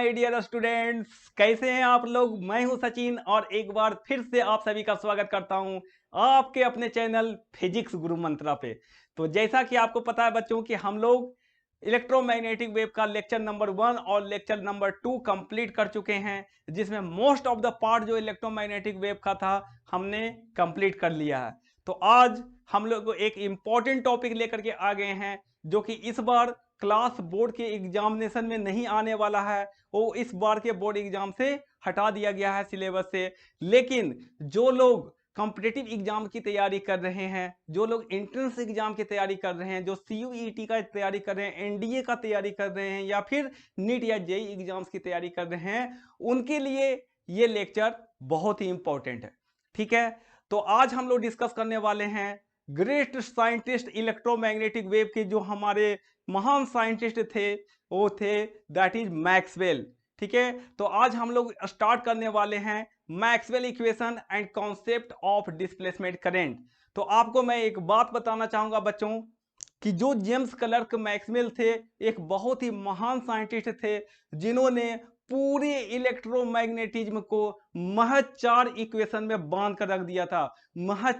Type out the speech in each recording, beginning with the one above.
My dear students, कैसे हैं आप लोग। मैं हूं सचिन और एक बार फिर से आप सभी का स्वागत करता हूं आपके अपने चैनल फिजिक्स गुरु मंत्रा पे। तो जैसा कि आपको पता है बच्चों कि हम लोग इलेक्ट्रोमैग्नेटिक वेव का लेक्चर नंबर 1 और लेक्चर नंबर 2 कंप्लीट कर चुके हैं, जिसमें मोस्ट ऑफ द पार्ट जो इलेक्ट्रोमैग्नेटिक वेव का था हमने कंप्लीट कर लिया है। तो आज हम लोग एक इंपॉर्टेंट टॉपिक लेकर के आ गए हैं जो कि इस बार क्लास बोर्ड के एग्जामिनेशन में नहीं आने वाला है, वो इस बार के बोर्ड एग्जाम से हटा दिया गया है सिलेबस से। लेकिन जो लोग कॉम्पिटिटिव एग्जाम की तैयारी कर रहे हैं, जो लोग एंट्रेंस एग्जाम की तैयारी कर रहे हैं, जो सीयूईटी का तैयारी कर रहे हैं, एनडीए का तैयारी कर रहे हैं या फिर नीट या जेई एग्जाम्स की तैयारी कर रहे हैं, उनके लिए ये लेक्चर बहुत ही इंपॉर्टेंट है। ठीक है, तो आज हम लोग डिस्कस करने वाले हैं ग्रेट साइंटिस्ट इलेक्ट्रोमैग्नेटिक वेव के जो हमारे महान साइंटिस्ट थे, वो थे दैट इज मैक्सवेल। ठीक है, तो आज हम लोग स्टार्ट करने वाले हैं Maxwell equation and concept of displacement current. तो आपको मैं एक बात बताना चाहूंगा बच्चों कि जो जेम्स क्लर्क मैक्सवेल थे, एक बहुत ही महान साइंटिस्ट थे जिन्होंने पूरे इलेक्ट्रोमैग्नेटिज्म को महज 4 इक्वेशन में बांध कर रख दिया था। महज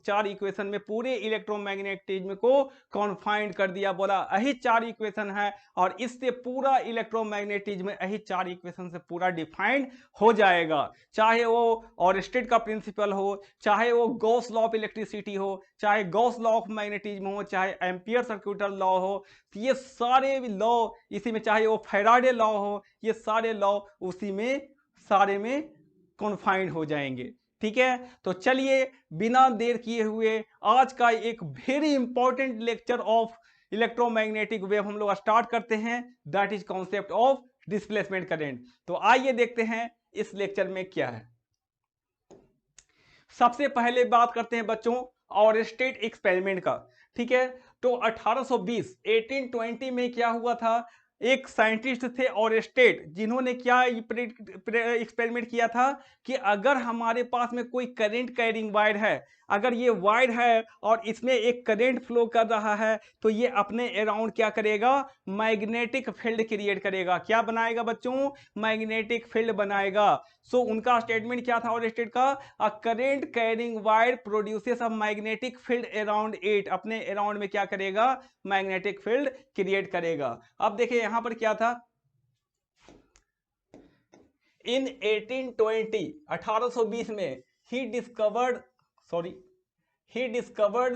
चार इक्वेशन में पूरे इलेक्ट्रोमैग्नेटिज्म को कॉन्फाइंड कर दिया, बोला यही 4 इक्वेशन है और इससे पूरा इलेक्ट्रोमैग्नेटिज्म यही 4 इक्वेशन से पूरा डिफाइंड हो जाएगा। चाहे वो ऑरस्टेड का प्रिंसिपल हो, चाहे वो गॉस लॉ ऑफ इलेक्ट्रिसिटी हो, चाहे गॉस लॉ ऑफ मैग्नेटिज्म हो, चाहे एम्पियर सर्क्यूटल लॉ हो, ये सारे लॉ इसी में, चाहे वो फैराडे लॉ हो, ये सारे लॉ उसी में सारे में कॉन्फाइंड हो जाएंगे। ठीक है, तो चलिए बिना देर किए हुए आज का एक very important lecture of electromagnetic wave हम लोग स्टार्ट करते हैं, that is concept of displacement current. तो आइए देखते हैं इस लेक्चर में क्या है। सबसे पहले बात करते हैं बच्चों ऑरस्टेड एक्सपेरिमेंट का। ठीक है, तो 1820 में क्या हुआ था, एक साइंटिस्ट थे ऑरस्टेड, जिन्होंने क्या एक्सपेरिमेंट किया था कि अगर हमारे पास में कोई करंट कैरिंग वायर है, अगर ये वायर है और इसमें एक करंट फ्लो कर रहा है, तो ये अपने अराउंड क्या करेगा, मैग्नेटिक फील्ड क्रिएट करेगा। क्या बनाएगा बच्चों, मैग्नेटिक फील्ड बनाएगा। सो उनका स्टेटमेंट क्या था ऑरस्टेड का, a current carrying wire produces a magnetic field around it, अपने अराउंड में क्या करेगा, मैग्नेटिक फील्ड क्रिएट करेगा। अब देखिए यहां पर क्या था, इन 1820 में he discovered sorry he discovered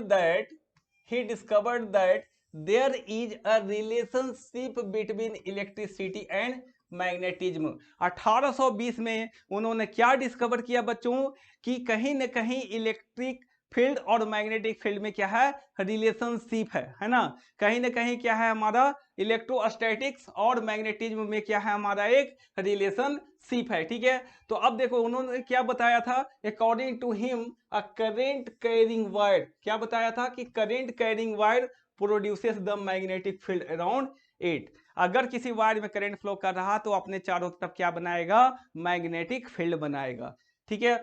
that there is a relationship between electricity and magnetism. 1820 में उन्होंने क्या डिस्कवर किया बच्चों कि कहीं ना कहीं इलेक्ट्रिक फील्ड और मैग्नेटिक फील्ड में क्या है, रिलेशनशिप है ना। कहीं ना कहीं क्या है, हमारा इलेक्ट्रोस्टैटिक्स और मैग्नेटिज्म में क्या है, हमारा एक रिलेशनशिप है। ठीक है, तो अब देखो उन्होंने क्या बताया था, according to him a current carrying wire, क्या बताया था कि current carrying wire produces the magnetic field around it. अगर किसी वायर में करंट फ्लो कर रहा तो अपने चारों तरफ क्या बनाएगा, मैग्नेटिक फील्ड बनाएगा। ठीक है,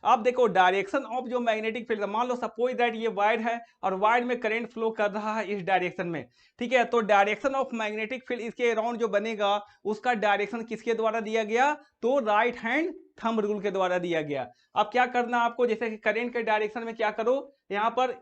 अब देखो डायरेक्शन ऑफ जो मैग्नेटिक फील्ड, मान लो सपोज दैट ये वायर है और वायर में करंट फ्लो कर रहा है इस डायरेक्शन में। ठीक है, तो डायरेक्शन ऑफ मैग्नेटिक फील्ड इसके अराउंड जो बनेगा उसका डायरेक्शन किसके द्वारा दिया गया, तो राइट हैंड थंब रूल के द्वारा दिया गया। अब क्या करना आपको, जैसे कि करंट के डायरेक्शन में क्या करो, यहाँ पर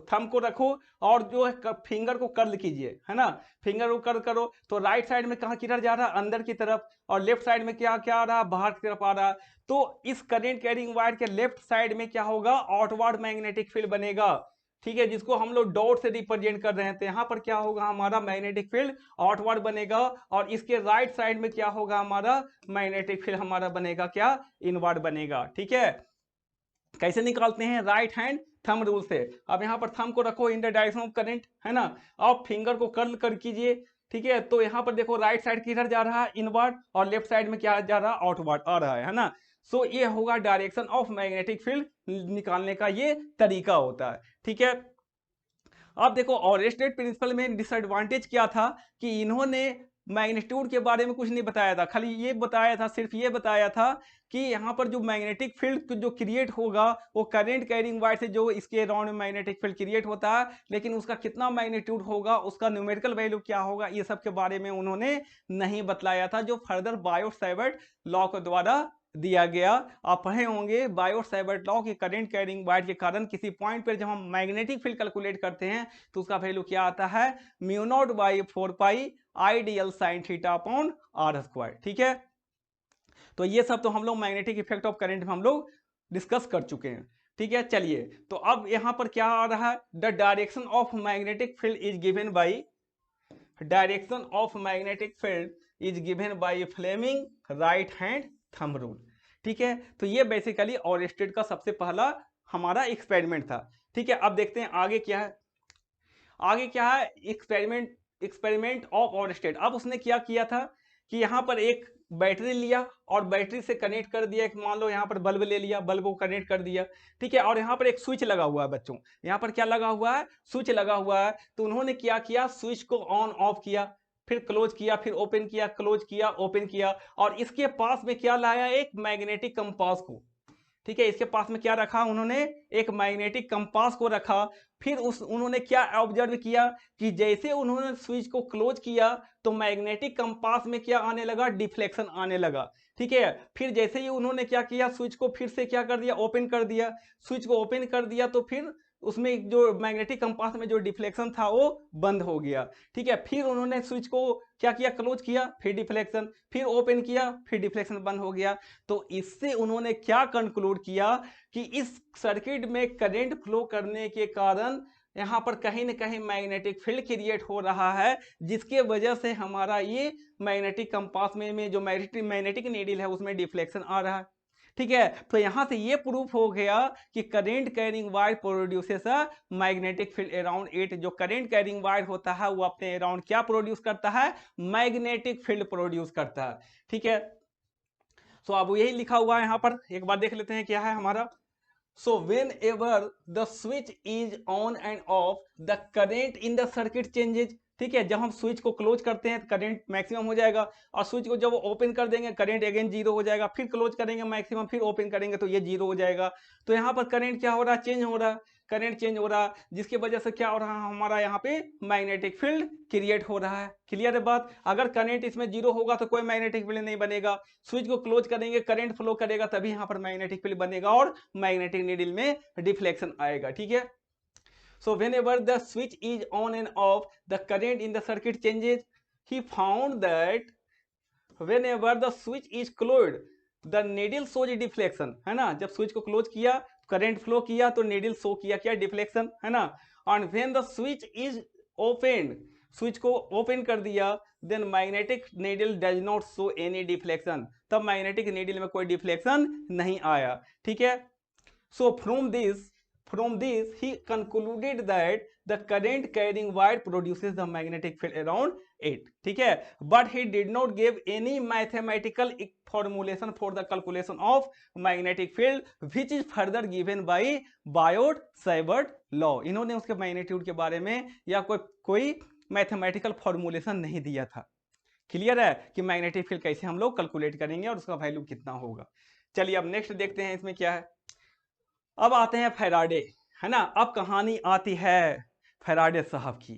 थंब को रखो और जो है फिंगर को कर्ल कीजिए, है ना। फिंगर को कर्ल करो तो राइट साइड में कहाँ किधर जा रहा है, अंदर की तरफ, और लेफ्ट साइड में क्या क्या आ रहा है, बाहर की तरफ आ रहा है। तो इस करंट कैरिंग वायर के लेफ्ट साइड में क्या होगा, आउटवर्ड मैग्नेटिक फील्ड बनेगा। ठीक है, जिसको हम लोग डॉट से रिप्रेजेंट कर रहे हैं, तो यहाँ पर क्या होगा, हमारा मैग्नेटिक फील्ड आउटवर्ड बनेगा और इसके राइट साइड में क्या होगा, हमारा मैग्नेटिक फील्ड हमारा बनेगा क्या, इनवर्ड बनेगा। ठीक है, कैसे निकालते हैं, राइट हैंड थंब रूल से। अब यहाँ पर थंब को रखो in the direction of current, है ना, आप फिंगर को कर्ल कर कीजिए। ठीक है, तो यहाँ पर देखो राइट साइड किधर जा रहा है, इनवर्ड, और लेफ्ट साइड में क्या जा रहा है, आउटवर्ड आ रहा है ना। सो ये होगा डायरेक्शन ऑफ मैग्नेटिक फील्ड निकालने का ये तरीका होता है। ठीक है, अब देखो ऑरस्टेड प्रिंसिपल में डिसएडवांटेज क्या था कि इन्होंने मैग्नीट्यूड के बारे में कुछ नहीं बताया था, खाली ये बताया था, सिर्फ ये बताया था कि यहाँ पर जो मैग्नेटिक फील्ड जो क्रिएट होगा वो करंट कैरिंग वायर से जो इसके अराउंड में मैग्नेटिक फील्ड क्रिएट होता है, लेकिन उसका कितना मैग्नीट्यूड होगा, उसका न्यूमेरिकल वैल्यू क्या होगा, ये सब के बारे में उन्होंने नहीं बतलाया था, जो फर्दर बायोट-सावर्ट लॉ के द्वारा दिया गया। आप पढ़े होंगे बायोट-सावर्ट लॉ के करंट कैरिंग वायर के कारण किसी पॉइंट पर जब हम मैग्नेटिक फील्ड कैलकुलेट करते हैं तो उसका वैल्यू क्या आता है, mu naught by 4 pi ideal sine theta upon R square. ठीक है, तो ये सब तो हम लोग मैग्नेटिक इफेक्ट ऑफ करंट में हम लोग डिस्कस कर चुके हैं। ठीक है, चलिए तो अब यहां पर क्या आ रहा है, the direction of magnetic field is given by, direction of magnetic field is given by Fleming right hand thumb rule. ठीक है, तो ये बेसिकली ऑरेस्टेड का सबसे पहला हमारा एक्सपेरिमेंट था। ठीक है, अब देखते हैं आगे क्या है, आगे क्या है एक्सपेरिमेंट ऑफ ऑरेस्टेड। अब उसने क्या किया था कि यहाँ पर एक बैटरी लिया और बैटरी से कनेक्ट कर दिया, एक मान लो यहाँ पर बल्ब ले लिया, बल्ब को कनेक्ट कर दिया। ठीक है, और यहाँ पर एक स्विच लगा हुआ है बच्चों, यहाँ पर क्या लगा हुआ है, स्विच लगा हुआ है। तो उन्होंने क्या किया, स्विच को ऑन ऑफ किया, फिर क्लोज किया, फिर ओपन किया, क्लोज किया, ओपन किया, और इसके पास में क्या लाया, एक मैग्नेटिक कंपास को। ठीक है, इसके पास में क्या रखा उन्होंने, एक मैग्नेटिक कंपास को रखा। फिर उन्होंने क्या ऑब्जर्व किया कि जैसे उन्होंने स्विच को क्लोज किया तो मैग्नेटिक कंपास में क्या आने लगा, डिफ्लेक्शन आने लगा। ठीक है, फिर जैसे ही उन्होंने क्या किया, स्विच को फिर से क्या कर दिया, ओपन कर दिया, स्विच को ओपन कर दिया, तो फिर उसमें जो मैग्नेटिक कंपास में जो डिफ्लेक्शन था वो बंद हो गया। ठीक है, फिर उन्होंने स्विच को क्या किया, क्लोज किया, फिर डिफ्लेक्शन, फिर ओपन किया, फिर डिफ्लेक्शन बंद हो गया। तो इससे उन्होंने क्या कंक्लूड किया कि इस सर्किट में करंट फ्लो करने के कारण यहाँ पर कहीं ना कहीं मैग्नेटिक फील्ड क्रिएट हो रहा है, जिसके वजह से हमारा ये मैग्नेटिक कंपास में जो मैग्नेटिक नीडल है उसमें डिफ्लेक्शन आ रहा है। ठीक है, तो यहां से ये प्रूफ हो गया कि current carrying wire produces a magnetic field around it. जो करंट कैरिंग वायर होता है वो अपने अराउंड क्या प्रोड्यूस करता है, मैग्नेटिक फील्ड प्रोड्यूस करता है। ठीक है, सो अब यही लिखा हुआ है यहाँ पर, एक बार देख लेते हैं क्या है हमारा। So whenever the switch is on and off, the current in the circuit changes। ठीक है, जब हम स्विच को क्लोज करते हैं करंट मैक्सिमम हो जाएगा, और स्विच को जब ओपन कर देंगे करंट अगेन जीरो हो जाएगा, फिर क्लोज करेंगे मैक्सिमम, फिर ओपन करेंगे तो ये जीरो हो जाएगा। तो यहाँ पर करंट क्या हो रहा है, चेंज हो रहा है, करंट चेंज हो रहा है, जिसकी वजह से क्या हो रहा है, हमारा यहाँ पे मैग्नेटिक फील्ड क्रिएट हो रहा है। क्लियर है बात, अगर करंट इसमें जीरो होगा तो कोई मैग्नेटिक फील्ड नहीं बनेगा, स्विच को क्लोज करेंगे करंट फ्लो करेगा तभी यहाँ पर मैग्नेटिक फील्ड बनेगा और मैग्नेटिक नीडल में डिफ्लेक्शन आएगा। ठीक है, so whenever the switch is on and off, the current in the circuit changes। He found that whenever the switch is closed, the needle shows deflection। है ना, जब switch को क्लोज किया current flow किया तो needle शो किया क्या, deflection, है ना। and when the switch is opened, switch को ओपन कर दिया, then magnetic needle does not show any deflection, तब मैग्नेटिक नीडल में कोई डिफ्लेक्शन नहीं आया। ठीक है, so from this he concluded that the current carrying wire produces the magnetic field around it। ठीक है, but he did not give any mathematical formulation for the calculation of magnetic field which is further given by Biot-Savart law। इन्होंने उसके magnitude के बारे में या कोई mathematical formulation नहीं दिया था। क्लियर है कि मैग्नेटिक फील्ड कैसे हम लोग कैलकुलेट करेंगे और उसका वैल्यू कितना होगा। चलिए अब नेक्स्ट देखते हैं इसमें क्या है। अब आते हैं फैराडे, है ना। अब कहानी आती है फैराडे साहब की।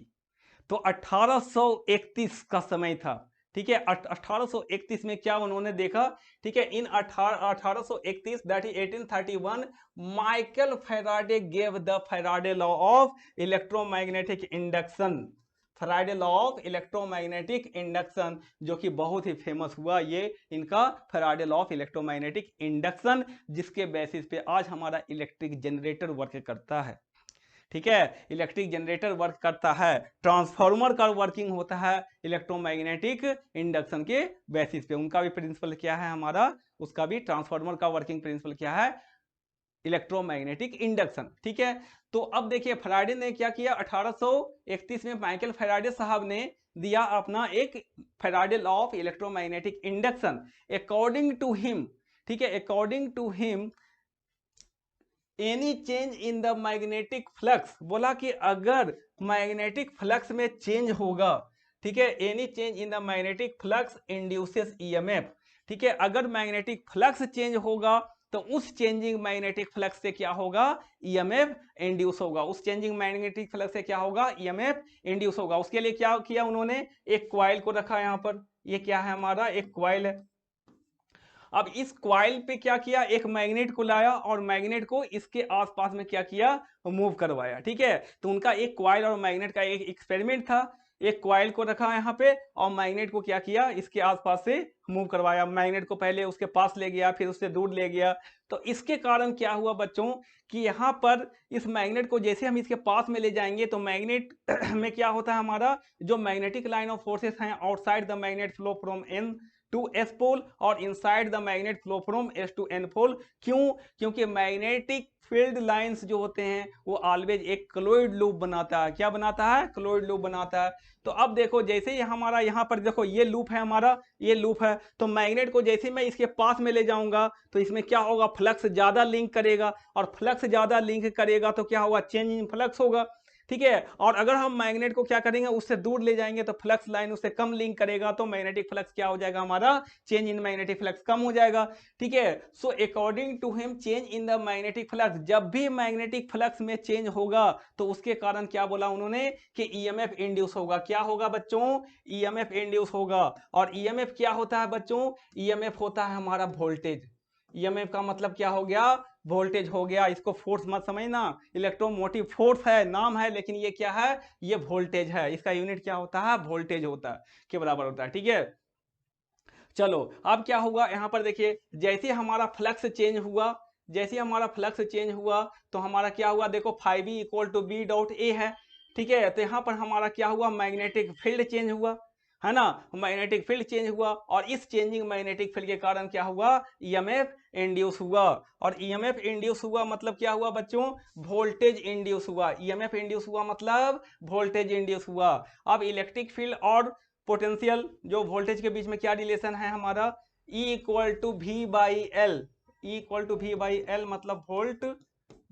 तो 1831 का समय था। ठीक है, 1831 में क्या उन्होंने देखा, ठीक है, इन 1831 that is 1831 Michael Faraday gave the Faraday law of electromagnetic induction. Faraday law of electromagnetic induction, जो कि बहुत ही फेमस हुआ ये इनका Faraday law of electromagnetic induction, जिसके बेसिस पे आज हमारा इलेक्ट्रिक जनरेटर वर्क करता है। ठीक है, इलेक्ट्रिक जनरेटर वर्क करता है, ट्रांसफार्मर का वर्किंग होता है इलेक्ट्रोमैग्नेटिक इंडक्शन के बेसिस पे। उनका भी प्रिंसिपल क्या है हमारा, उसका भी ट्रांसफार्मर का वर्किंग प्रिंसिपल क्या है, इलेक्ट्रोमैग्नेटिक इंडक्शन। ठीक है, तो अब देखिए फैराडे ने क्या किया, 1831 में माइकल फैराडे साहब ने दिया अपना एक Faraday law of electromagnetic induction. According to him, ठीक है, according to him any change in the magnetic flux, बोला कि अगर मैग्नेटिक फ्लक्स में चेंज होगा, ठीक है, any change in the magnetic flux induces EMF. ठीक है, अगर मैग्नेटिक फ्लक्स चेंज होगा तो उस चेंजिंग मैग्नेटिक फ्लक्स से क्या होगा, ईएमएफ इंड्यूस होगा। उस चेंजिंग मैग्नेटिक फ्लक्स से क्या होगा, ईएमएफ इंड्यूस होगा। उसके लिए क्या किया उन्होंने, एक क्वाइल को रखा यहां पर, ये क्या है हमारा, एक क्वाइल है। अब इस क्वाइल पे क्या किया, एक मैग्नेट को लाया और मैग्नेट को इसके आसपास में क्या किया, मूव करवाया। ठीक है, तो उनका एक क्वाइल और मैग्नेट का एक एक्सपेरिमेंट था। एक क्वाइल को रखा यहाँ पे और मैग्नेट को क्या किया, इसके आसपास से मूव करवाया। मैग्नेट को पहले उसके पास ले गया, फिर उससे दूर ले गया। तो इसके कारण क्या हुआ बच्चों, कि यहाँ पर इस मैग्नेट को जैसे हम इसके पास में ले जाएंगे तो मैग्नेट में क्या होता है, हमारा जो मैग्नेटिक लाइन ऑफ फोर्सेस हैं, outside the magnet flow from N to S pole और inside the magnet flow from S to N pole. क्यों, क्योंकि मैग्नेटिक फील्ड लाइंस जो होते हैं वो ऑलवेज एक क्लोइड लूप बनाता है। क्या बनाता है, क्लोइड लूप बनाता है। तो अब देखो, जैसे ही हमारा यहाँ पर देखो ये लूप है, हमारा ये लूप है, तो मैग्नेट को जैसे मैं इसके पास में ले जाऊंगा तो इसमें क्या होगा, फ्लक्स ज्यादा लिंक करेगा, और फ्लक्स ज्यादा लिंक करेगा तो क्या होगा, चेंज इन फ्लक्स होगा। ठीक है, और अगर हम मैग्नेट को क्या करेंगे, उससे दूर ले जाएंगे तो फ्लक्स लाइन उससे कम लिंक करेगा, तो मैग्नेटिक फ्लक्स क्या हो जाएगा, हमारा चेंज इन मैग्नेटिक फ्लक्स कम हो जाएगा। ठीक है, so according to him change in the magnetic flux, जब भी मैग्नेटिक फ्लक्स में चेंज होगा तो उसके कारण क्या बोला उन्होंने, कि ईएमएफ इंड्यूस होगा। क्या होगा बच्चों, ईएमएफ इंड्यूस होगा। और ईएमएफ क्या होता है बच्चों, ईएमएफ होता है हमारा वोल्टेज। ईएमएफ का मतलब क्या हो गया, वोल्टेज हो गया। इसको फोर्स मत समझना, इलेक्ट्रोमोटिव फोर्स है, नाम है, लेकिन ये क्या है, ये वोल्टेज है। इसका यूनिट क्या होता है, वोल्टेज होता है, के बराबर होता है। ठीक है, चलो अब क्या होगा, यहां पर देखिए, जैसे हमारा फ्लक्स चेंज हुआ, जैसे हमारा फ्लक्स चेंज हुआ तो हमारा क्या हुआ, देखो five E equal to B dot A है। ठीक है, तो यहाँ पर हमारा क्या हुआ, मैग्नेटिक फील्ड चेंज हुआ, है ना, मैग्नेटिक फील्ड चेंज हुआ, और इस चेंजिंग मैग्नेटिक फील्ड के कारण क्या हुआ, ईएमएफ इंड्यूस हुआ। और ईएमएफ इंड्यूस हुआ मतलब क्या हुआ बच्चों, वोल्टेज इंड्यूस हुआ। ईएमएफ इंड्यूस हुआ मतलब वोल्टेज इंड्यूस हुआ। अब इलेक्ट्रिक फील्ड और पोटेंशियल जो वोल्टेज के बीच में क्या रिलेशन है हमारा, E equal to V by L. E equal to V by L मतलब वोल्ट,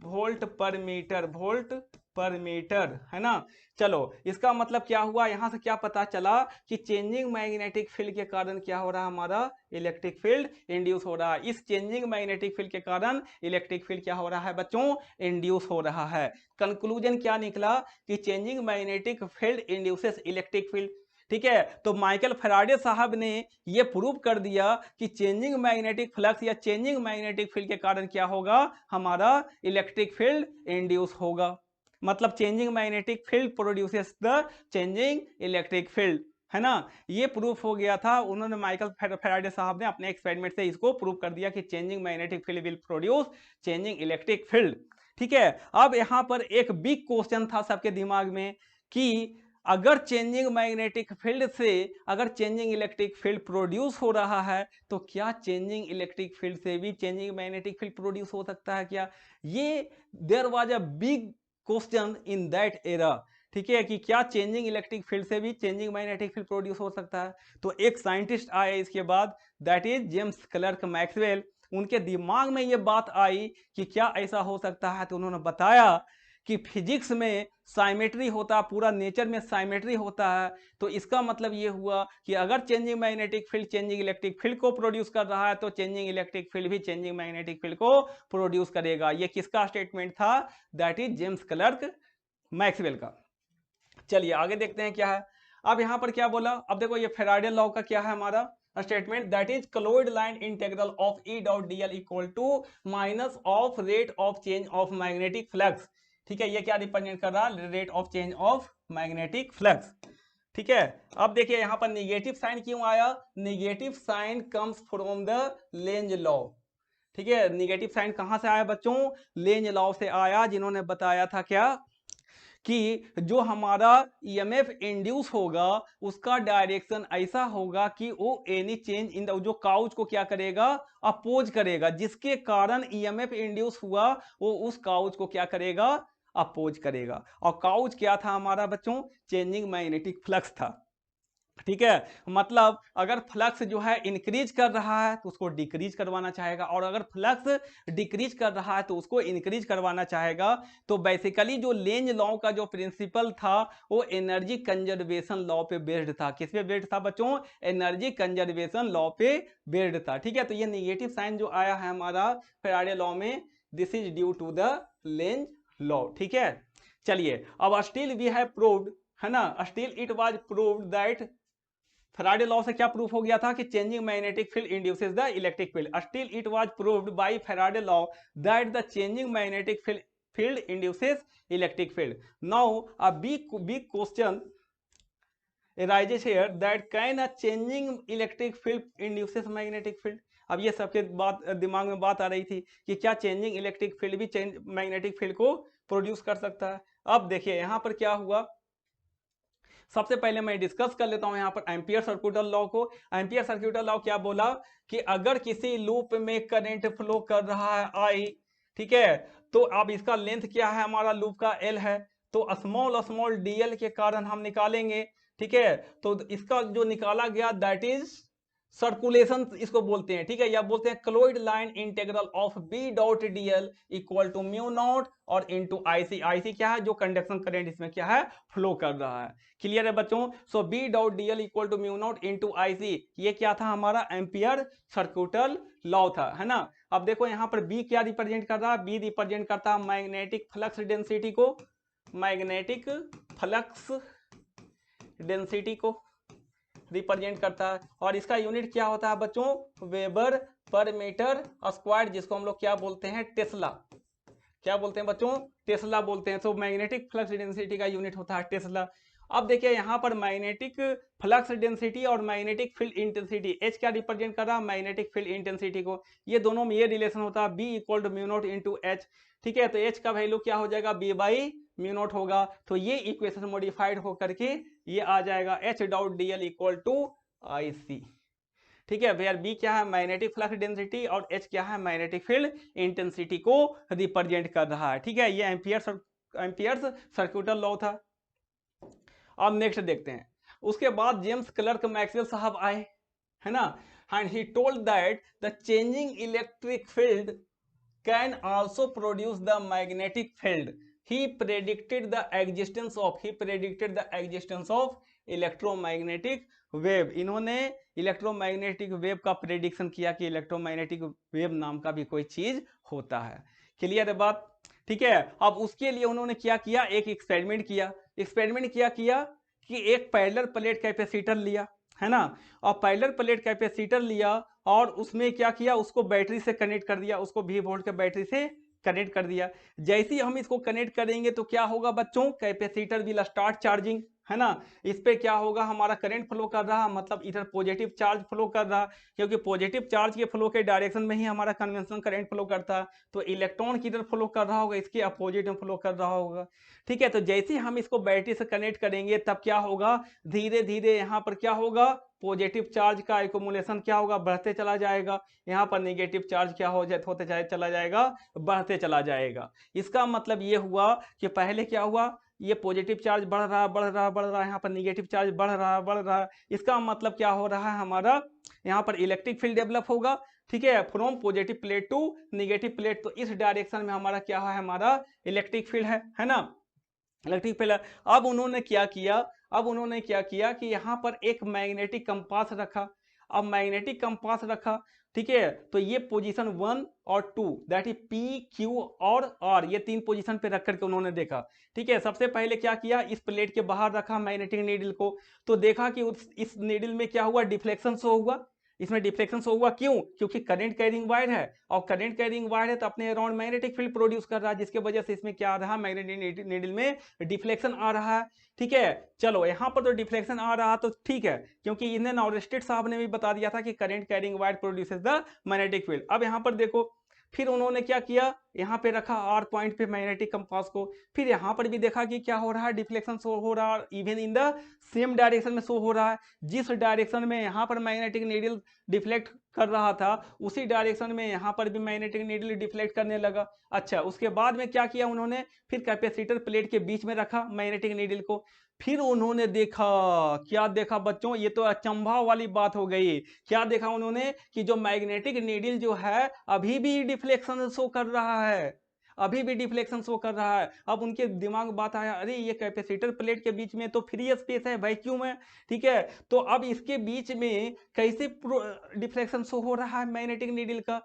वोल्ट पर मीटर, वोल्ट पर मीटर, है ना। चलो, इसका मतलब क्या हुआ, यहां से क्या पता चला कि चेंजिंग मैग्नेटिक फील्ड के कारण क्या हो रहा है, हमारा इलेक्ट्रिक फील्ड इंड्यूस हो रहा है। इस चेंजिंग मैग्नेटिक फील्ड के कारण इलेक्ट्रिक फील्ड क्या हो रहा है बच्चों, इंड्यूस हो रहा है। कंक्लूजन क्या निकला, कि changing magnetic field induces electric field. ठीक है, तो माइकल फैराडे साहब ने यह प्रूव कर दिया कि चेंजिंग मैग्नेटिक फ्लक्स या चेंजिंग मैग्नेटिक फील्ड के कारण क्या होगा, हमारा इलेक्ट्रिक फील्ड इंड्यूस होगा। मतलब changing magnetic field produces the changing electric field, है ना। ये प्रूफ हो गया था, उन्होंने माइकल फैराडे साहब ने अपने एक्सपेरिमेंट से इसको प्रूव कर दिया कि changing magnetic field will produce changing electric field. ठीक है, अब यहां पर एक बिग क्वेश्चन था सबके दिमाग में, कि अगर चेंजिंग मैग्नेटिक फील्ड से अगर चेंजिंग इलेक्ट्रिक फील्ड प्रोड्यूस हो रहा है तो क्या चेंजिंग इलेक्ट्रिक फील्ड से भी चेंजिंग मैग्नेटिक फील्ड प्रोड्यूस हो सकता है क्या। ये there was a big question in that era. ठीक है, कि क्या चेंजिंग इलेक्ट्रिक फील्ड से भी चेंजिंग मैग्नेटिक फील्ड प्रोड्यूस हो सकता है। तो एक साइंटिस्ट आए इसके बाद, that is James clerk Maxwell. उनके दिमाग में ये बात आई कि क्या ऐसा हो सकता है, तो उन्होंने बताया कि फिजिक्स में साइमेट्री होता है, पूरा नेचर में साइमेट्री होता है। तो इसका मतलब ये हुआ कि अगर changing magnetic field changing electric field को प्रोड्यूस कर रहा है तो चेंजिंग इलेक्ट्रिक फील्ड भी चेंजिंग मैग्नेटिक फील्ड को प्रोड्यूस करेगा। ये किसका स्टेटमेंट था, that is James clerk Maxwell का। चलिए आगे देखते हैं क्या है। अब यहां पर क्या बोला, अब देखो ये फैराडे लॉ का क्या है हमारा statement, that is closed line integral of E dot D L equal to minus of rate of change of magnetic flux. ठीक है, ये क्या रिप्रेजेंट कर रहा है, rate of change of magnetic flux. ठीक है, अब देखिए यहां पर निगेटिव साइन क्यों आया, negative sign comes from the Lenz law. ठीक है, निगेटिव साइन कहां से आया बच्चों, लेंज लॉ से आया, जिन्होंने बताया था क्या, कि जो हमारा ईएमएफ इंड्यूस होगा उसका डायरेक्शन ऐसा होगा कि वो एनी चेंज इन द जो काउच को क्या करेगा, अपोज करेगा, जिसके कारण ईएमएफ इंड्यूस हुआ वो उस काउच को क्या करेगा, अपोज करेगा। और काउच क्या था हमारा बच्चों, चेंजिंग मैग्नेटिक फ्लक्स था। ठीक है, मतलब अगर फ्लक्स जो है इंक्रीज कर रहा है तो उसको डिक्रीज करवाना चाहेगा, और अगर फ्लक्स डिक्रीज कर रहा है तो उसको इंक्रीज करवाना चाहेगा। तो बेसिकली जो लेंज लॉ का जो प्रिंसिपल था वो एनर्जी कंजर्वेशन लॉ पे बेस्ड था। किस पे बेस्ड था बच्चों? एनर्जी कंजर्वेशन लॉ पे बेस्ड था। ठीक है, तो ये निगेटिव साइन जो आया है हमारा फैराडे लॉ में, this is due to the Lenz law. ठीक है, चलिए अब स्टिल वी हैव प्रूव्ड, है ना, still it was proved that Faraday law से क्या प्रूफ हो गया था कि changing magnetic field induces the electric field. Still it was proved bye Faraday law that the changing magnetic field induces electric field. Now a big question arises here that can a changing electric field induces magnetic field। अब ये सबके बात दिमाग में बात आ रही थी कि क्या चेंजिंग इलेक्ट्रिक फील्ड भी चेंज मैग्नेटिक फील्ड को प्रोड्यूस कर सकता है। अब देखिए यहां पर क्या हुआ, सबसे पहले मैं डिस्कस कर लेता हूं यहां पर एम्पियर सर्क्यूटल लॉ को। एम्पियर सर्क्यूटल लॉ क्या बोला कि अगर किसी लूप में करंट फ्लो कर रहा है आई, ठीक है, तो अब इसका लेंथ क्या है, हमारा लूप का एल है, तो स्मॉल स्मॉल डीएल के कारण हम निकालेंगे। ठीक है, तो इसका जो निकाला गया दैट इज सर्कुलेशन इसको बोलते हैं। ठीक है, या बोलते हैं closed line integral of B dot DL equal to mu naught और इनटू आईसी। आईसी क्या है? जो कंडक्शन करंट इसमें क्या है, फ्लो कर रहा है। क्लियर है बच्चों? So B dot DL equal to mu not into IC, ये क्या था, हमारा एम्पियर सर्क्यूटल लॉ था, है ना। अब देखो यहां पर बी क्या रिप्रेजेंट कर रहा है, बी रिप्रेजेंट करता है मैग्नेटिक फ्लक्स डेंसिटी को, मैग्नेटिक फ्लक्स डेंसिटी को रिप्रेजेंट करता है, और इसका यूनिट क्या होता है बच्चों, वेबर पर मीटर स्क्वायर, जिसको हम लोग क्या बोलते हैं, टेस्ला। क्या बोलते हैं बच्चों? टेस्ला बोलते हैं। तो मैग्नेटिक फ्लक्स डेंसिटी का यूनिट होता है टेस्ला। अब देखिए यहां पर मैग्नेटिक फ्लक्स डेंसिटी और मैग्नेटिक फील्ड इंटेंसिटी, एच क्या रिप्रेजेंट कर रहा है, मैग्नेटिक फील्ड इंटेंसिटी को। ये दोनों में ये रिलेशन होता है B equal to mu not into H. ठीक है, तो एच का वैल्यू क्या हो जाएगा, बी बाई म्यू नॉट होगा। तो ये इक्वेशन मॉडिफाइड होकर के ये आ जाएगा H dot D L equal to I C. ठीक है, वेयर बी क्या है, मैग्नेटिक फ्लक्स डेंसिटी, और एच क्या है, मैग्नेटिक फील्ड इंटेंसिटी को रिप्रेजेंट कर रहा है। ठीक है, ये एम्पियर्स सर्क्यूटल लॉ था। अब नेक्स्ट देखते हैं, उसके बाद जेम्स क्लर्क मैक्सवेल साहब आए, है ना, and he told that the changing electric field can also produce the magnetic field. he predicted the existence of electromagnetic wave. इन्होंने इलेक्ट्रोमैग्नेटिक वेव का प्रेडिक्शन किया कि इलेक्ट्रोमैग्नेटिक वेव नाम का भी कोई चीज होता है। क्लियर है बात? ठीक है, अब उसके लिए उन्होंने क्या किया, एक एक्सपेरिमेंट किया कि एक पैरेलल प्लेट कैपेसिटर लिया, है ना, और पैरेलल प्लेट कैपेसिटर लिया और उसमें क्या किया, उसको बैटरी से कनेक्ट कर दिया, उसको वी वोल्ट के बैटरी से कनेक्ट कर दिया। जैसे ही हम इसको कनेक्ट करेंगे तो क्या होगा बच्चों, कैपेसिटर विल स्टार्ट चार्जिंग, है ना। इस पे क्या होगा, हमारा करंट फ्लो कर रहा, मतलब इधर पॉजिटिव चार्ज फ्लो कर रहा, क्योंकि पॉजिटिव चार्ज के फ्लो के डायरेक्शन में ही हमारा कन्वेंशनल करंट फ्लो करता है। तो इलेक्ट्रॉन किधर फ्लो कर रहा होगा, इसके अपोजिट में फ्लो कर रहा होगा। ठीक है, तो जैसे ही हम इसको बैटरी से कनेक्ट करेंगे तब क्या होगा, धीरे धीरे यहाँ पर क्या होगा, पॉजिटिव चार्ज का एक्युमुलेशन क्या होगा, बढ़ते चला जाएगा। यहाँ पर नेगेटिव चार्ज क्या होते चला जाएगा, बढ़ते चला जाएगा। इसका मतलब ये हुआ कि पहले क्या हुआ, ये पॉजिटिव चार्ज बढ़ रहा, यहाँ पर नेगेटिव चार्ज बढ़ रहा। इसका मतलब क्या हो रहा है, हमारा यहाँ पर इलेक्ट्रिक फील्ड डेवलप होगा। ठीक है, from positive plate to negative plate, तो इस डायरेक्शन में हमारा क्या है, हमारा इलेक्ट्रिक फील्ड है ना, इलेक्ट्रिक फील्ड। अब उन्होंने क्या किया कि यहाँ पर एक मैग्नेटिक कंपास रखा। अब मैग्नेटिक कंपास रखा, ठीक है, तो ये पोजीशन 1 और 2 दैट इज पी क्यू और आर, ये तीन पोजीशन पे रख करके उन्होंने देखा। ठीक है, सबसे पहले क्या किया, इस प्लेट के बाहर रखा मैग्नेटिक नीडल को, तो देखा कि इस नीडल में क्या हुआ, डिफ्लेक्शन शो हुआ। इसमें डिफ्लेक्शन शो हुआ क्यों, क्योंकि करंट कैरिंग वायर है, और करंट कैरिंग वायर है तो अपने अराउंड मैग्नेटिक फील्ड प्रोड्यूस कर रहा है, जिसके वजह से इसमें क्या आ रहा है, मैग्नेटिक नीडल में डिफ्लेक्शन आ रहा है। ठीक है, चलो यहाँ पर तो डिफ्लेक्शन आ रहा तो ठीक है, क्योंकि इन्हें नॉर्स्टेड साहब ने भी बता दिया था कि current carrying wire produces the magnetic field. अब यहाँ पर देखो, फिर उन्होंने क्या किया, यहाँ पे रखा आर पॉइंट पे मैग्नेटिक कंपास को, फिर यहाँ पर भी देखा कि क्या हो रहा है, डिफ्लेक्शन शो हो रहा है, even in the same direction में शो हो रहा है, जिस डायरेक्शन में यहाँ पर मैग्नेटिक नीडल डिफ्लेक्ट कर रहा था उसी डायरेक्शन में यहाँ पर भी मैग्नेटिक नीडल डिफ्लेक्ट करने लगा। अच्छा, उसके बाद में क्या किया उन्होंने, फिर कैपेसिटर प्लेट के बीच में रखा मैग्नेटिक नीडल को। फिर उन्होंने देखा, क्या देखा बच्चों, ये तो अचंभा वाली बात हो गई। क्या देखा उन्होंने कि जो मैग्नेटिक नीडल जो है अभी भी डिफ्लेक्शन शो कर रहा है, अभी भी डिफ्लेक्शन शो कर रहा है। अब उनके दिमाग में बात आया, अरे ये कैपेसिटर प्लेट के बीच में तो फ्री स्पेस है, वैक्यूम है, ठीक है, तो अब इसके बीच में कैसे डिफ्लेक्शन शो हो रहा है मैग्नेटिक नीडल का।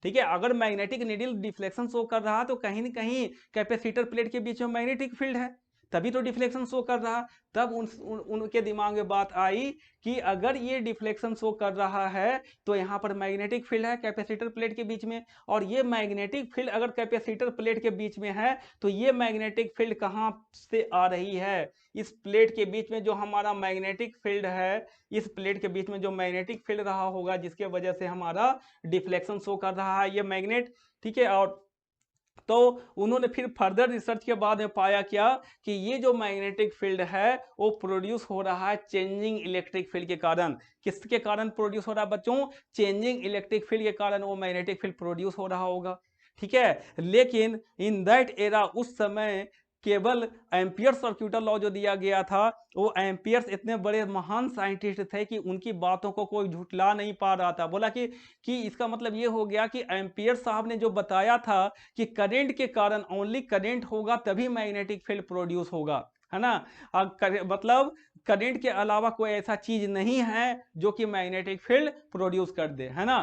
ठीक है, अगर मैग्नेटिक नीडल डिफ्लेक्शन शो कर रहा तो कहीं ना कहीं कैपेसिटर प्लेट के बीच में मैग्नेटिक फील्ड है, तभी तो डिफ्लेक्शन शो कर रहा। तब उनके दिमाग में बात आई कि अगर ये डिफ्लेक्शन शो कर रहा है तो यहाँ पर मैग्नेटिक फील्ड है कैपेसिटर प्लेट के बीच में, और ये मैग्नेटिक फील्ड अगर कैपेसिटर प्लेट के बीच में है तो ये मैग्नेटिक फील्ड कहाँ से आ रही है, इस प्लेट के बीच में जो हमारा मैग्नेटिक फील्ड है, इस प्लेट के बीच में जो मैग्नेटिक फील्ड रहा होगा जिसके वजह से हमारा डिफ्लेक्शन शो कर रहा है ये मैग्नेट। ठीक है, और तो उन्होंने फिर फर्दर रिसर्च के बाद में पाया क्या कि ये जो मैग्नेटिक फील्ड है वो प्रोड्यूस हो रहा है चेंजिंग इलेक्ट्रिक फील्ड के कारण। किसके कारण प्रोड्यूस हो रहा है बच्चों, चेंजिंग इलेक्ट्रिक फील्ड के कारण वो मैग्नेटिक फील्ड प्रोड्यूस हो रहा होगा। ठीक है, लेकिन इन दैट एरा उस समय केवल एम्पियर सर्क्यूटल लॉ जो दिया गया था, वो एम्पियर्स इतने बड़े महान साइंटिस्ट थे कि उनकी बातों को कोई झुटला नहीं पा रहा था। बोला कि इसका मतलब ये हो गया कि एम्पियर साहब ने जो बताया था कि करंट के कारण, ओनली करंट होगा तभी मैग्नेटिक फील्ड प्रोड्यूस होगा, है ना। मतलब करंट के अलावा कोई ऐसा चीज नहीं है जो कि मैग्नेटिक फील्ड प्रोड्यूस कर दे, है ना।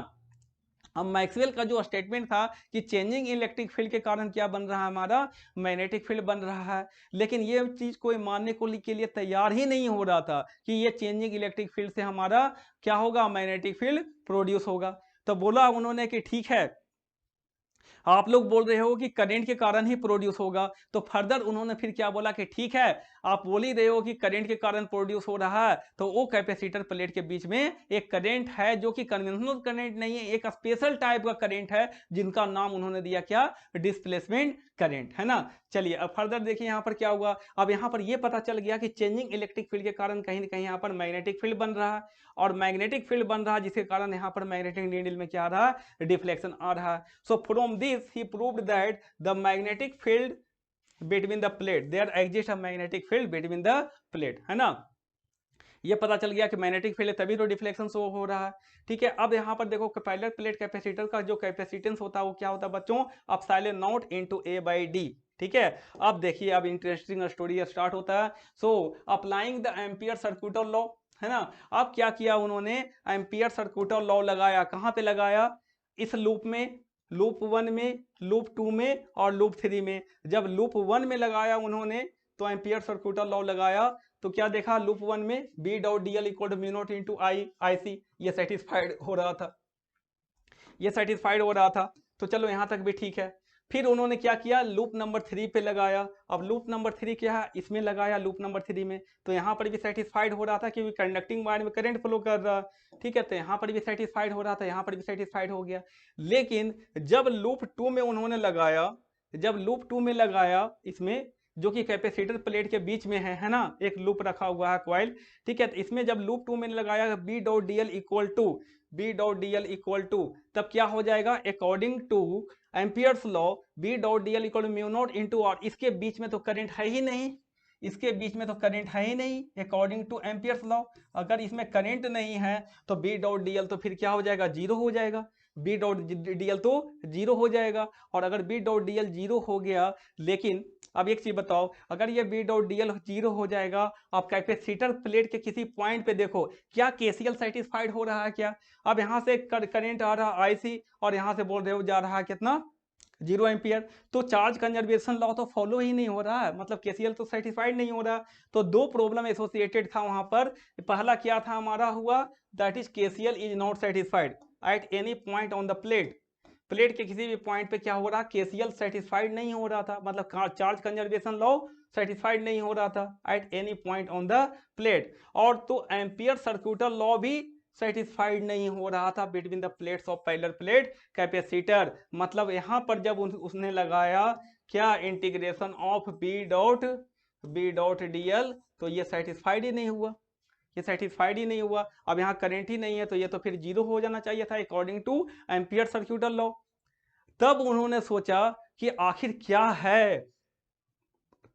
अब मैक्सवेल का जो स्टेटमेंट था कि चेंजिंग इलेक्ट्रिक फील्ड के कारण क्या बन रहा है, हमारा मैग्नेटिक फील्ड बन रहा है, लेकिन ये चीज कोई मानने को के लिए तैयार ही नहीं हो रहा था कि ये चेंजिंग इलेक्ट्रिक फील्ड से हमारा क्या होगा, मैग्नेटिक फील्ड प्रोड्यूस होगा। तो बोला उन्होंने कि ठीक है, आप लोग बोल रहे हो कि करंट के कारण ही प्रोड्यूस होगा, तो फर्दर उन्होंने फिर क्या बोला कि ठीक है, आप बोल ही रहे हो कि करंट के कारण प्रोड्यूस हो रहा है, तो वो कैपेसिटर प्लेट के बीच में एक करंट है जो कि कन्वेंशनल करंट नहीं है, एक स्पेशल टाइप का करंट है जिनका नाम उन्होंने दिया क्या, डिस्प्लेसमेंट करंट, है ना। चलिए अब फर्दर देखिए यहाँ पर क्या हुआ। अब यहाँ पर यह पता चल गया कि चेंजिंग इलेक्ट्रिक फील्ड के कारण कहीं ना कहीं यहाँ पर मैग्नेटिक फील्ड बन रहा है, और मैग्नेटिक फील्ड बन रहा है जिसके कारण यहाँ पर मैग्नेटिक नीडल में क्या आ रहा है, डिफ्लेक्शन आ रहा है। So from this he proved that the magnetic field between the plate, there exist a magnetic field between the plate, है ना। ये पता चल गया कि मैग्नेटिक फील्ड है तभी तो डिफ्लेक्शन शो हो रहा है। ठीक है, अब यहाँ पर देखो पैरेलल प्लेट कैपेसिटर का जो कैपेसिटेंस होता है वो क्या होता है बच्चों, epsilon not into A by D. ठीक है, अब देखिए अब इंटरेस्टिंग स्टोरी स्टार्ट होता है। So applying the ampere circuital law, है ना। अब क्या किया उन्होंने, एम्पियर सर्क्यूटल लॉ लगाया, कहाँ पे लगाया, इस लूप में, लूप 1 में, लूप 2 में और लूप 3 में। जब लूप 1 में लगाया उन्होंने तो एम्पियर सर्क्यूटल लॉ लगाया, तो क्या देखा, लूप 1 में B dot D L equal to mu not into I C, ये सेटिस्फाइड हो रहा था, ये सेटिस्फाइड हो रहा था। तो चलो यहां तक भी ठीक है। फिर उन्होंने क्या किया, लूप नंबर 3 पे लगाया। अब लूप नंबर 3 क्या है, इसमें लगाया लूप नंबर 3 में, तो यहाँ पर भी सेटिस्फाइड हो रहा था क्योंकि कंडक्टिंग वायर में करंट फ्लो कर रहा। ठीक है, तो यहाँ पर भी सेटिस्फाइड हो रहा था, यहाँ पर भी सेटिस्फाइड हो गया। लेकिन जब लूप 2 में उन्होंने लगाया, जब लूप 2 में लगाया, इसमें जो कि कैपेसिटर प्लेट के बीच में है ना, एक लूप रखा हुआ है क्वाइल। ठीक है, तो इसमें जब लूप 2 में लगाया B dot D L equal to, B dot D L equal to, तब क्या हो जाएगा, according to Ampere's law B dot D L equal to mu not into R, इसके बीच में तो करंट है ही नहीं, इसके बीच में तो करंट है ही नहीं अकॉर्डिंग टू एम्पियर्स लॉ। अगर इसमें करंट नहीं है तो बी डॉट डी एल तो फिर क्या हो जाएगा, जीरो हो जाएगा, बी डॉट डी एल तो जीरो हो जाएगा। और अगर B dot D L zero हो गया, लेकिन अब एक चीज बताओ, अगर ये B dot D L zero हो जाएगा, आप कैपेसिटर प्लेट के किसी पॉइंट पे देखो क्या केसीएल सेटिस्फाइड हो रहा है क्या। अब यहां से करंट आ रहा है आईसी, और यहां से बोल रहे हो जा रहा है कितना, 0 एम्पियर, तो चार्ज कंजर्वेशन लॉ तो फॉलो ही नहीं हो रहा है, मतलब केसीएल तो सेटिस्फाइड नहीं हो रहा। तो दो प्रॉब्लम एसोसिएटेड था वहां पर। पहला क्या था हमारा हुआ, that is KCL is not satisfied eight any point on the plate, plate के किसी भी पॉइंट पे क्या हो रहा, केसीएल सेटिस्फाइड नहीं हो रहा था, मतलब चार्ज कंजर्वेशन लॉ सेटिस्फाइड नहीं हो रहा था at any point on the plate. और तो एम्पियर सर्क्यूटल लॉ भी सेटिस्फाइड नहीं हो रहा था between the plates of parallel plate capacitor. मतलब यहां पर जब उसने लगाया क्या, integration of B dot D L, तो ये सेटिस्फाइड ही नहीं हुआ। ये सेटिस्फाइड ही नहीं हुआ। अब यहाँ करंट ही नहीं है तो ये तो फिर जीरो हो जाना चाहिए था according two ampere circuital law. तब उन्होंने सोचा कि आखिर क्या है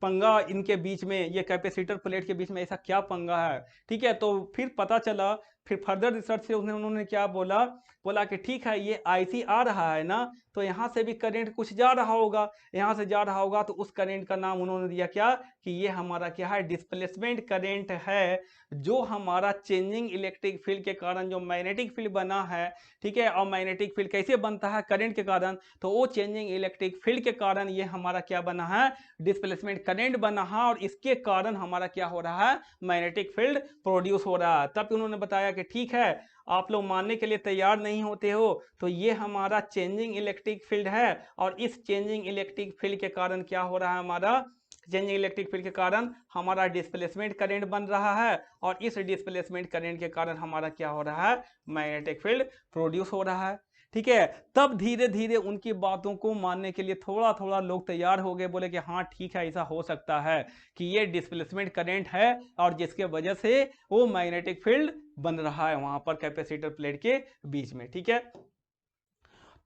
पंगा इनके बीच में, ये कैपेसिटर प्लेट के बीच में ऐसा क्या पंगा है। ठीक है, तो फिर पता चला, फिर फर्दर रिसर्च से उन्होंने क्या बोला, बोला कि ठीक है ये आईसी आ रहा है ना, तो यहाँ से भी करंट कुछ जा रहा होगा, यहाँ से जा रहा होगा, तो उस करंट का नाम उन्होंने दिया क्या कि ये हमारा क्या है, डिस्प्लेसमेंट करंट है, जो हमारा चेंजिंग इलेक्ट्रिक फील्ड के कारण जो मैग्नेटिक फील्ड बना है। ठीक है, और मैग्नेटिक फील्ड कैसे बनता है, करंट के कारण, तो वो चेंजिंग इलेक्ट्रिक फील्ड के कारण ये हमारा क्या बना है, डिस्प्लेसमेंट करंट बना है, और इसके कारण हमारा क्या हो रहा है, मैग्नेटिक फील्ड प्रोड्यूस हो रहा है। तब उन्होंने बताया कि ठीक है आप लोग मानने के लिए तैयार नहीं होते हो, तो ये हमारा चेंजिंग इलेक्ट्रिक फील्ड है, और इस चेंजिंग इलेक्ट्रिक फील्ड के कारण क्या हो रहा है, हमारा चेंजिंग इलेक्ट्रिक फील्ड के कारण हमारा डिस्प्लेसमेंट करंट बन रहा है, और इस डिस्प्लेसमेंट करंट के कारण हमारा क्या हो रहा है, मैग्नेटिक फील्ड प्रोड्यूस हो रहा है। ठीक है, तब धीरे धीरे उनकी बातों को मानने के लिए थोड़ा थोड़ा लोग तैयार हो गए, बोले कि हाँ ठीक है ऐसा हो सकता है कि ये डिस्प्लेसमेंट करंट है, और जिसके वजह से वो मैग्नेटिक फील्ड बन रहा है वहां पर कैपेसिटर प्लेट के बीच में। ठीक है,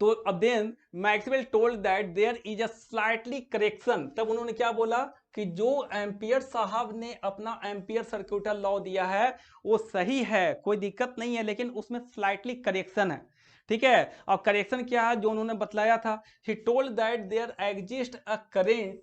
तो अब then Maxwell told that there is a slightly correction. तब उन्होंने क्या बोला कि जो एम्पियर साहब ने अपना एम्पियर सर्क्यूटल लॉ दिया है वो सही है, कोई दिक्कत नहीं है, लेकिन उसमें स्लाइटली करेक्शन है। ठीक है, और करेक्शन क्या है जो उन्होंने बतलाया था, he told that there exist a current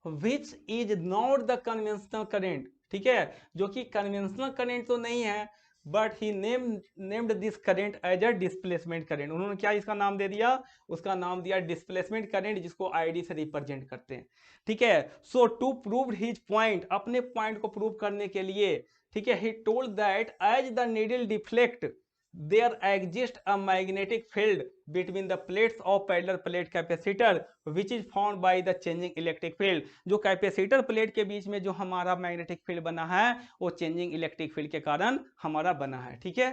which is not the conventional current. ठीक है, जो कि कन्वेंशनल करेंट तो नहीं है, but he named this current as a displacement current. उन्होंने क्या इसका नाम दे दिया, उसका नाम दिया डिस्प्लेसमेंट करेंट, जिसको आईडी से रिप्रेजेंट करते हैं। ठीक है, so to prove his point, अपने पॉइंट को प्रूव करने के लिए, ठीक है, he told that as the needle deflect there exists a magnetic field between the plates of parallel plate capacitor which is formed by the changing electric field। जो capacitor plate के बीच में जो हमारा मैग्नेटिक फील्ड बना है वो changing electric field के कारण हमारा बना है। ठीक है,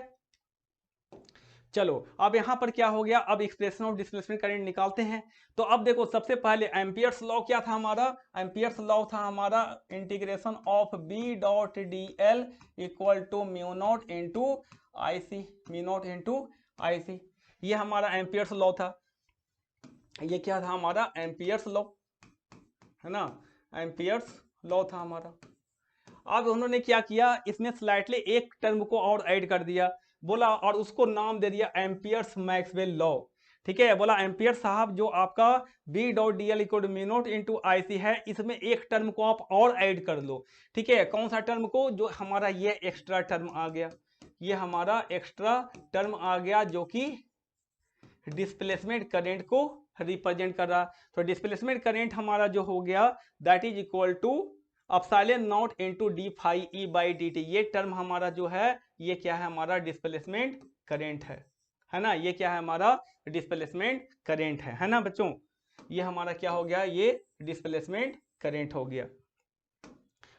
चलो अब यहां पर क्या हो गया, अब एक्सप्रेशन ऑफ डिस्प्लेसमेंट करंट निकालते हैं। तो अब देखो सबसे पहले एम्पियर्स लॉ क्या था हमारा, एम्पियर्स लॉ था हमारा integration of B dot D L equal to mu not into I C, mu not into I C, ये हमारा एम्पियर्स लॉ था। ये क्या था हमारा, एम्पियर्स लॉ है ना, एम्पियर्स लॉ था हमारा। अब उन्होंने क्या किया, इसमें स्लाइटली एक टर्म को और ऐड कर दिया, बोला और उसको नाम दे दिया एम्पियर्स मैक्सवेल लॉ। ठीक है, बोला एम्पियर साहब जो आपका B dot D L equal to mu not into I C है, इसमें एक टर्म को आप और ऐड कर लो। ठीक है, कौन सा टर्म को, जो हमारा ये एक्स्ट्रा टर्म आ गया, ये हमारा एक्स्ट्रा टर्म आ गया जो कि डिस्प्लेसमेंट करंट को रिप्रेजेंट कर रहा। तो डिस्प्लेसमेंट करंट हमारा जो हो गया that is equal to epsilon naught into d phi E by d t. ये टर्म हमारा जो है ये क्या है, हमारा डिस्प्लेसमेंट करंट है ना, ये क्या है हमारा डिस्प्लेसमेंट करंट है ना बच्चों, ये हमारा क्या हो गया, ये डिस्प्लेसमेंट करंट हो गया।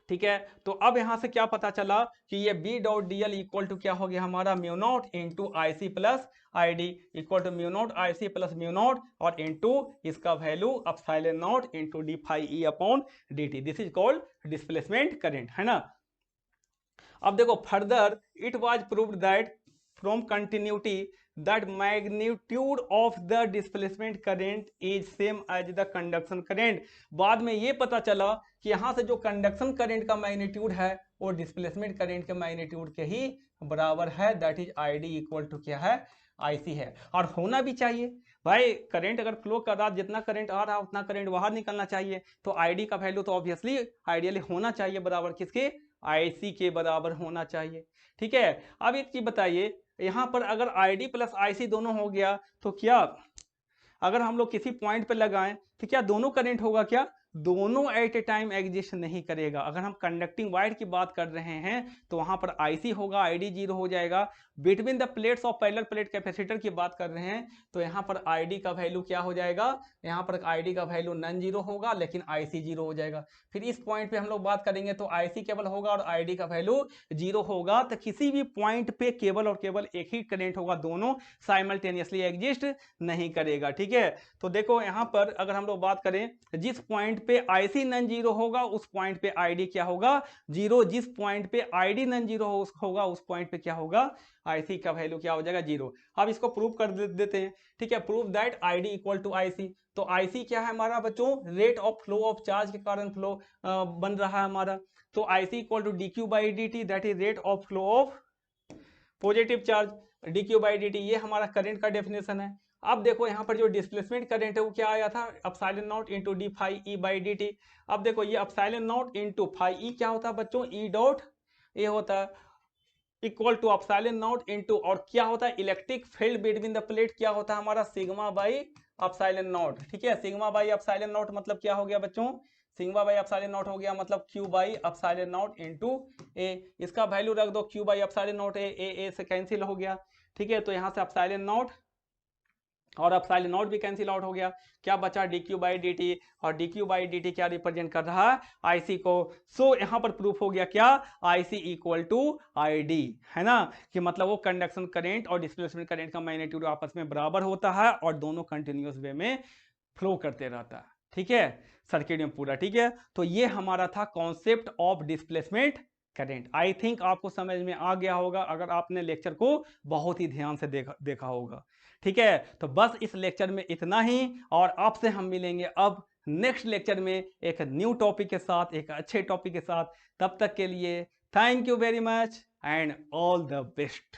ठीक है, तो अब यहां से क्या पता चला कि ये B dot D L equal to क्या हो गया हमारा, mu not into I C plus I D equal to mu naught I C plus mu naught और इंटू इसका value epsilon naught into d phi E upon d t. This is called displacement current है ना। अब देखो further it was proved that from continuity that magnitude of the displacement current is same as the conduction current। बाद में ये पता चला कि यहां से जो कंडक्शन करंट का मैग्नीट्यूड है वो डिस्प्लेसमेंट करंट के मैग्नीट्यूड के ही बराबर है, that is I D equal to क्या है, आईसी है। और होना भी चाहिए भाई, करंट अगर फ्लो कर रहा, जितना करंट आ रहा उतना करंट बाहर निकलना चाहिए, तो आईडी का वैल्यू तो ऑब्वियसली आइडियली होना चाहिए बराबर किसके, आईसी के बराबर होना चाहिए। ठीक है, अब एक चीज बताइए, यहां पर अगर आईडी प्लस आईसी दोनों हो गया तो क्या अगर हम लोग किसी पॉइंट पे लगाएं तो क्या दोनों करंट होगा, क्या दोनों एट ए टाइम एग्जिस्ट नहीं करेगा। अगर हम कंडक्टिंग वायर की बात कर रहे हैं तो वहां पर आईसी होगा, आईडी जीरो हो जाएगा। Between the plates of parallel plate capacitor की बात कर रहे हैं तो यहाँ पर आईडी का वैल्यू क्या हो जाएगा, यहाँ पर आईडी का वैल्यू नॉन जीरो होगा लेकिन आईसी जीरो हो जाएगा। फिर इस पॉइंट पे हम लोग बात करेंगे तो आईसी केवल होगा और आईडी का वैल्यू जीरो होगा। तो किसी भी पॉइंट पे केवल और केवल एक ही करंट होगा, दोनों साइमल्टेनियसली एग्जिस्ट नहीं करेगा। ठीक है, तो देखो यहाँ पर अगर हम लोग बात करें जिस पॉइंट पॉइंट पे आईसी नॉन जीरो होगा उस पॉइंट पे आईडी क्या होगा, जीरो। जिस पॉइंट पे आईडी नॉन जीरो होगा उस पॉइंट पे क्या होगा, आईसी का वैल्यू क्या हो जाएगा, जीरो। अब इसको प्रूव कर देते हैं, ठीक है। Prove that ID equal to IC. तो आईसी क्या है हमारा बच्चों, rate of flow of charge के कारण फ्लो बन रहा है हमारा। तो IC equal to d Q by d t, that is rate of flow of positive charge, d Q by d t. ये हमारा करंट का डेफिनेशन है। अब देखो यहाँ पर जो डिस्प्लेसमेंट करंट है वो क्या आया था, epsilon not into d phi E by d t. अब देखो ये epsilon not into phi E क्या होता है बच्चों, ई डॉट ए होता है, equal to epsilon not into, और क्या होता है electric field between the plate क्या होता है हमारा, सिग्मा बाई एप्सिलॉन नॉट, ठीक है। सिग्मा बाई एप्सिलॉन नॉट मतलब क्या हो गया बच्चों, सिग्मा बाई एप्सिलॉन नॉट हो गया मतलब Q by epsilon not into A. इसका वैल्यू रख दो, Q by epsilon not A से कैंसिल हो गया, ठीक है। तो यहाँ से एप्सिलॉन नॉट और एप्सिलॉन नॉट भी कैंसिल आउट हो गया, क्या बचा d Q by d T, और d Q by d T क्या रिप्रेजेंट कर रहा है, आईसी को। सो यहाँ पर प्रूफ हो गया क्या, IC equal to I D, है ना, कि मतलब वो कंडक्शन करंट और डिस्प्लेसमेंट करंट का मैग्नीट्यूड आपस में बराबर होता है और दोनों कंटिन्यूअस वे में फ्लो करते रहता है, ठीक है, सर्किट में पूरा, ठीक है। तो ये हमारा था concept of displacement current. I think आपको समझ में आ गया होगा अगर आपने लेक्चर को बहुत ही ध्यान से देखा होगा, ठीक है। तो बस इस लेक्चर में इतना ही, और आपसे हम मिलेंगे अब नेक्स्ट लेक्चर में एक न्यू टॉपिक के साथ, एक अच्छे टॉपिक के साथ। तब तक के लिए thank you very much and all the best.